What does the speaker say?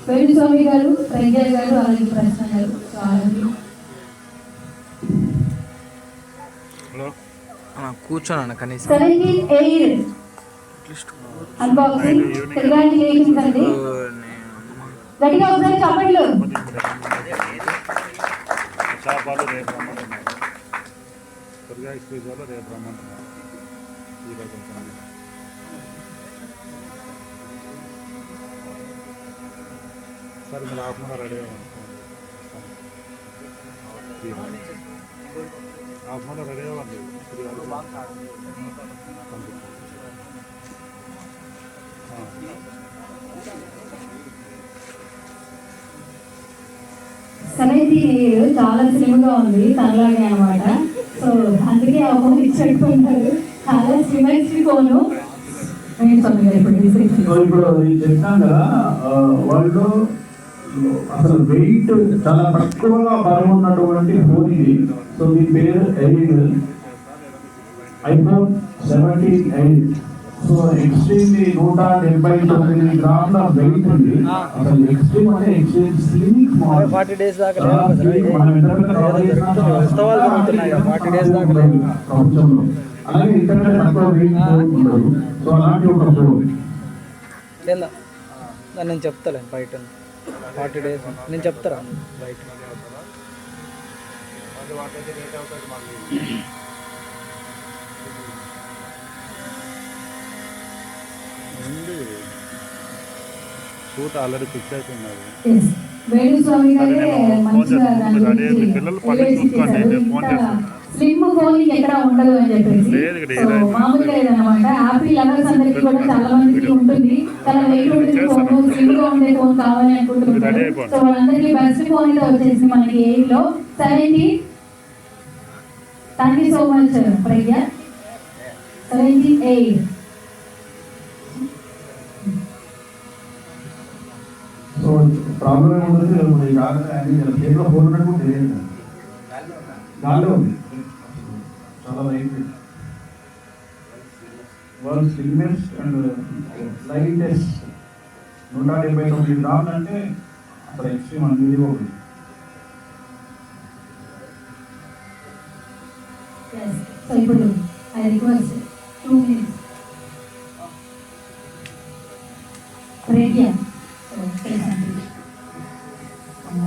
వేణుస్వామి గారు, ప్రజ్ఞ గారు, అలాగే ప్రశ్న గారు. కూర్చోను కనీసం. 17 అన్బాక్సింగ్. కంగ్రాచులేషన్స్ అండి. గట్టిగా ఒకసారి చప్పట్లు. చేపలు రేపు రమ్మంటున్నారు. త్వరగా ఎక్స్ప్రెస్ వాళ్ళు రేపు రమ్మంటున్నారు. ఈరోజు సార్ మీరు హాఫ్ అన్ అవర్ రెడీ అవ్వండి. హాఫ్ అన్ అవర్ రెడీ అవ్వండి. సరైన నీరు చాలా స్లిమ్గా ఉంది, తనలాగే అనమాట. సో అందుకే ఆ ఫోన్ ఇచ్చేట్టుకుంటారు. చాలా స్లిమ్ ఫోను. ఇప్పుడు చెప్పాను కదా, వాళ్ళు అసలు వెయిట్ చాలా తక్కువగా బరువు ఉన్నటువంటి ఫోన్ ఇది. సో దీని పేరు iPhone 17. సో ఎక్స్ట్రీమ్లీ 179 గ్రాముల వెయిట్ ఉంది. అసలు ఎక్స్ట్రీమ్ అంటే ఎక్స్ట్రీమ్ స్లిమింగ్ మోడల్. 40 days దాకా ప్రపంచంలో అలాగే ఇంటర్నెట్ తక్కువ వెయిట్ ఉండదు. సో అలాంటి ఒక ఫోన్ నేను చెప్తాను బయట 40 days నేను చెప్తారా బయట. షూట్ ఆల్రెడీ ఫిక్స్ అయిపోయినది. వేణుస్వామి గారే మంచిగా స్లిమ్ ఫోన్ ఎక్కడ ఉండదు అని చెప్పేసి. సో మామూలుగా లేదన్నమాట. యాపిల్ లవర్స్ అందరికీ కూడా చాలా మందికి ఉంటుంది, చాలా వెయిట్ ఉంటుంది ఫోన్, స్లిమ్ గా ఉండే ఫోన్ కావాలి అనుకుంటున్నారు. సో వాళ్ళందరికీ బెస్ట్ ఫోన్ అయితే వచ్చేసి మనకి 8లో 70. Thank you so much Pragya. 78. So problem ఏముంటుంది, చేతిలో ఫోన్ ఉన్నట్టు తెలియదు, గాల్లో ఉంది. చాలా light, world slimmest and lightest 179 గ్రాములు అంటే అసలు ఎక్స్ట్రీమ్ అన్బిలీవబుల్. సో ఇప్పుడు ఐ రిక్వెస్ట్ 2 minutes. ప్రజ్ఞ.